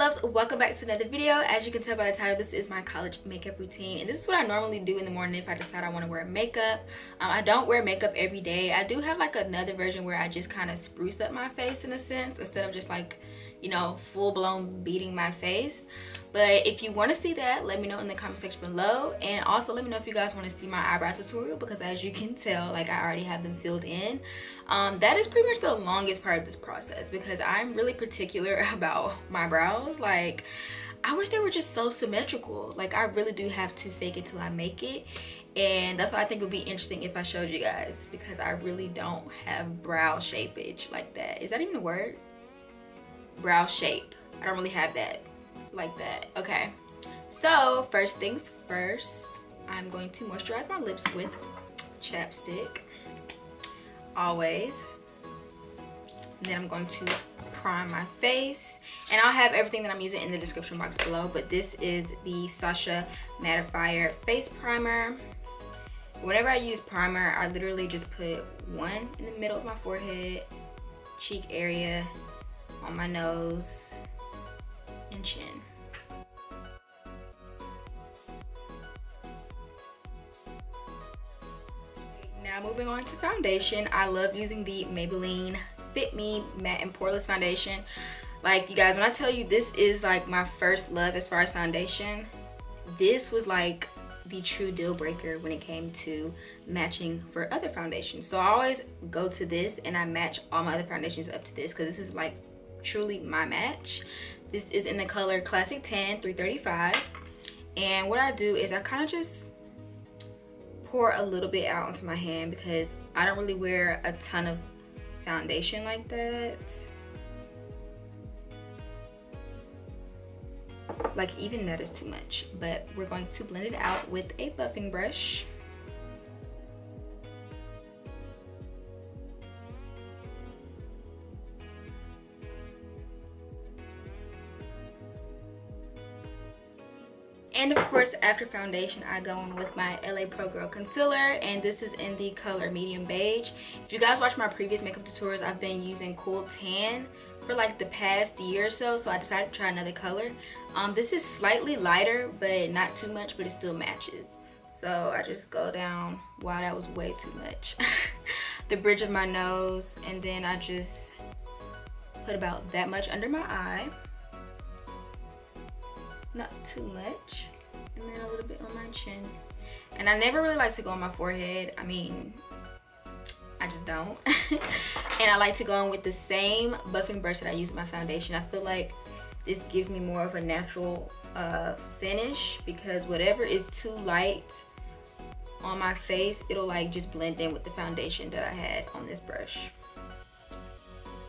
loves, welcome back to another video. As you can tell by the title, this is my college makeup routine, and this is what I normally do in the morning if I decide I want to wear makeup. I don't wear makeup every day. I do have like another version where I just kind of spruce up my face in a sense, instead of just like, you know, full-blown beating my face. But if you want to see that, let me know in the comment section below, and also let me know if you guys want to see my eyebrow tutorial, because as you can tell, like, I already have them filled in. That is pretty much the longest part of this process, because I'm really particular about my brows. Like, I wish they were just so symmetrical. Like, I really do have to fake it till I make it, and that's why I think it would be interesting if I showed you guys, because I really don't have brow shapeage like that. Is that even a word? Brow shape. I don't really have that like that. Okay, so first things first, I'm going to moisturize my lips with chapstick, always. And then I'm going to prime my face, and I'll have everything that I'm using in the description box below, but this is the Sacha Mattifier face primer. Whenever I use primer, I literally just put one in the middle of my forehead, cheek area, on my nose, and chin. Now moving on to foundation, I love using the Maybelline Fit Me Matte+Poreless foundation. Like, you guys, when I tell you this is like my first love as far as foundation, this was like the true deal breaker when it came to matching for other foundations. So I always go to this and I match all my other foundations up to this, because this is like truly my match. This is in the color Classic Tan 335, and what I do is I kind of just pour a little bit out onto my hand, because I don't really wear a ton of foundation like that. Like, even that is too much, but we're going to blend it out with a buffing brush. And of course, after foundation, I go in with my LA Pro Girl concealer, and this is in the color medium beige. If you guys watch my previous makeup tutorials, I've been using Cool Tan for like the past year or so, so I decided to try another color. This is slightly lighter, but not too much, but it still matches. So I just go down, wow, that was way too much, the bridge of my nose, and then I just put about that much under my eye. Not too much, and then a little bit on my chin. And I never really like to go on my forehead. I mean, I just don't. And I like to go in with the same buffing brush that I use with my foundation. I feel like this gives me more of a natural finish, because whatever is too light on my face, it'll like just blend in with the foundation that I had on this brush.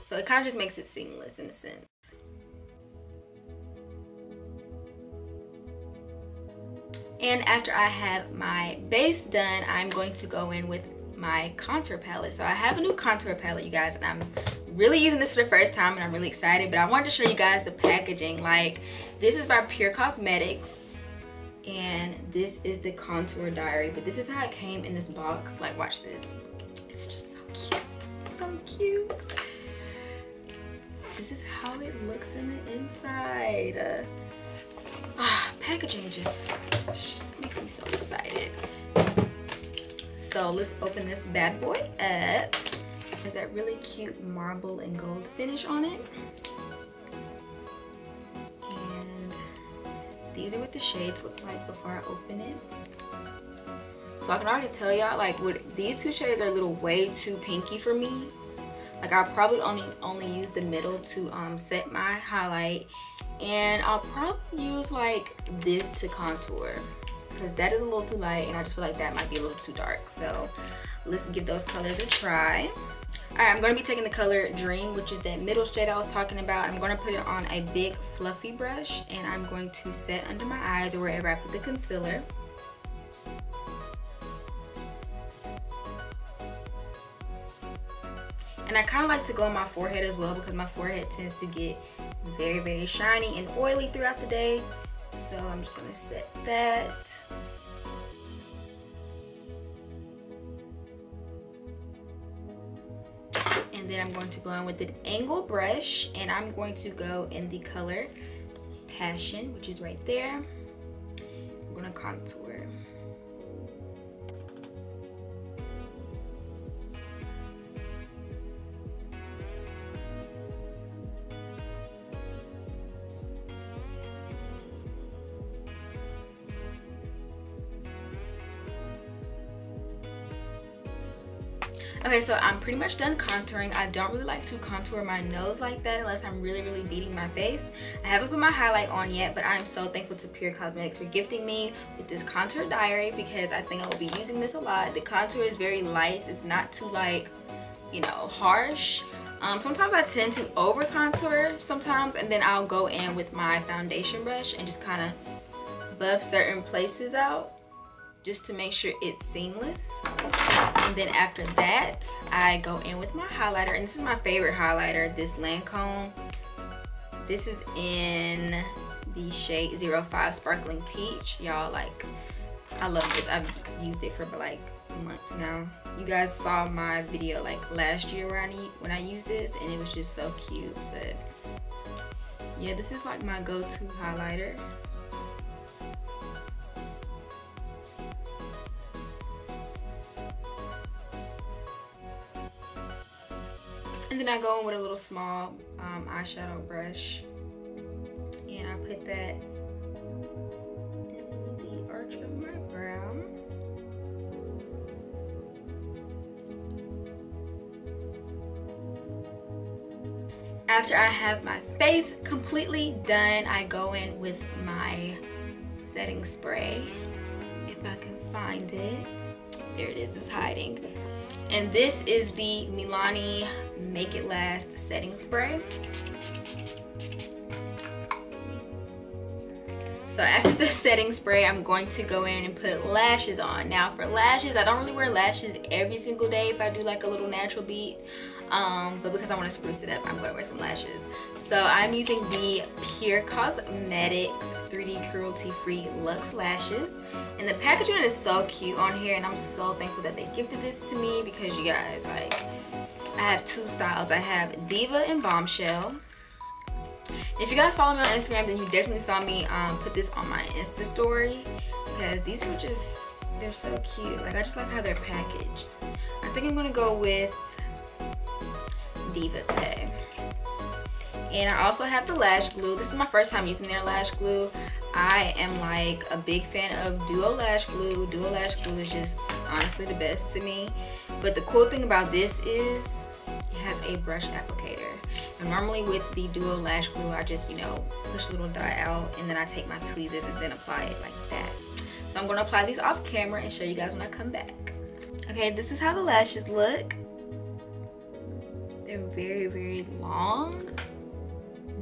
So it kind of just makes it seamless in a sense. And after I have my base done, I'm going to go in with my contour palette. So I have a new contour palette, you guys, and I'm really using this for the first time, and I'm really excited. But I wanted to show you guys the packaging. Like, this is by Pure Cosmetics, and this is the contour diary. But this is how it came in this box. Like, watch this. It's just so cute. So cute. This is how it looks in the inside. Packaging just makes me so excited. So let's open this bad boy up. There's that really cute marble and gold finish on it. And these are what the shades look like before I open it. So I can already tell y'all, like, these two shades are a little way too pinky for me. Like, I'll probably only use the middle to set my highlight, and I'll probably use like this to contour, because that is a little too light, and I just feel like that might be a little too dark. So let's give those colors a try. All right, I'm going to be taking the color Dream, which is that middle shade I was talking about. I'm going to put it on a big fluffy brush, and I'm going to set under my eyes or wherever I put the concealer. And I kind of like to go on my forehead as well, because my forehead tends to get very, very shiny and oily throughout the day. So I'm just going to set that. And then I'm going to go in with an angle brush, and I'm going to go in the color Passion, which is right there. I'm gonna contour. Okay, so I'm pretty much done contouring. I don't really like to contour my nose like that unless I'm really beating my face. I haven't put my highlight on yet, but I'm so thankful to Pure Cosmetics for gifting me with this contour diary because I think I will be using this a lot. The contour is very light. It's not too like, you know, harsh. Sometimes I tend to over contour sometimes, and then I'll go in with my foundation brush and just kind of buff certain places out just to make sure it's seamless. And then after that, I go in with my highlighter, and this is my favorite highlighter, this Lancome. This is in the shade 05 Sparkling Peach. Y'all, like, I love this. I've used it for like months now. You guys saw my video like last year when I used this, and it was just so cute. But yeah, this is like my go-to highlighter. And then I go in with a little small eyeshadow brush, and I put that in the arch of my brow. After I have my face completely done, I go in with my setting spray, if I can find it. There it is, it's hiding. And this is the Milani Make It Last setting spray. So after the setting spray, I'm going to go in and put lashes on. Now for lashes, I don't really wear lashes every single day if I do like a little natural beat. But because I want to spruce it up, I'm going to wear some lashes. So I'm using the Pure Cosmetics 3D Cruelty Free Luxe Lashes. And the packaging is so cute on here, and I'm so thankful that they gifted this to me because you guys, like, I have two styles. I have Diva and Bombshell. If you guys follow me on Instagram, then you definitely saw me put this on my Insta story because these were just, they're so cute. Like, I just like how they're packaged. I think I'm gonna go with Diva today. And I also have the lash glue. This is my first time using their lash glue. I am like a big fan of Duo Lash Glue. Duo Lash Glue is just honestly the best to me. But the cool thing about this is it has a brush applicator. And normally with the Duo Lash Glue, I just, you know, push a little dot out and then I take my tweezers and then apply it like that. So I'm gonna apply these off camera and show you guys when I come back. Okay, this is how the lashes look. They're very long.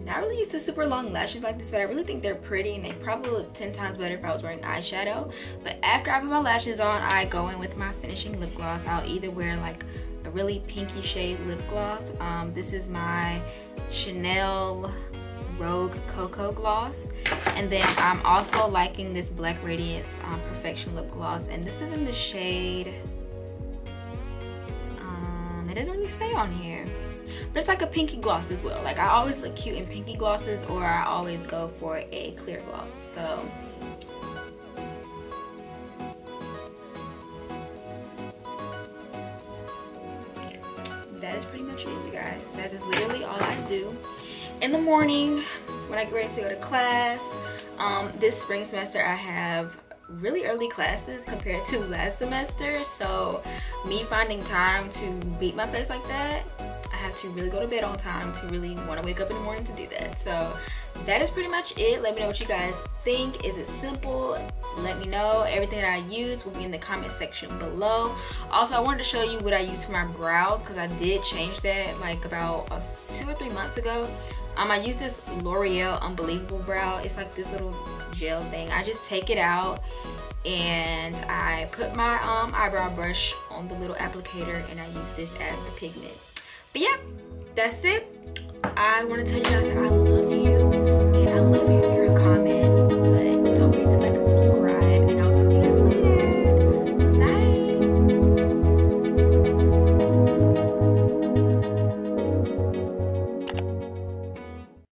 Not really used to super long lashes like this, but I really think they're pretty, and they probably look 10 times better if I was wearing eyeshadow. But after I put my lashes on, I go in with my finishing lip gloss. I'll either wear like a really pinky shade lip gloss. This is my Chanel Rogue Cocoa Gloss. And then I'm also liking this Black Radiance Perfection lip gloss, and this is in the shade, it doesn't really say on here. But it's like a pinky gloss as well. Like, I always look cute in pinky glosses, or I always go for a clear gloss. So that is pretty much it, you guys. That is literally all I do in the morning when I get ready to go to class. This spring semester I have really early classes compared to last semester, so me finding time to beat my face like that, I have to really go to bed on time to really want to wake up in the morning to do that. So that is pretty much it. Let me know what you guys think. Is it simple? Let me know. Everything that I use will be in the comment section below. Also, I wanted to show you what I use for my brows because I did change that like about 2 or 3 months ago. I use this Loreal Unbelieabrow. It's like this little gel thing. I just take it out and I put my eyebrow brush on the little applicator, and I use this as the pigment. But yeah, that's it. I want to tell you guys that I love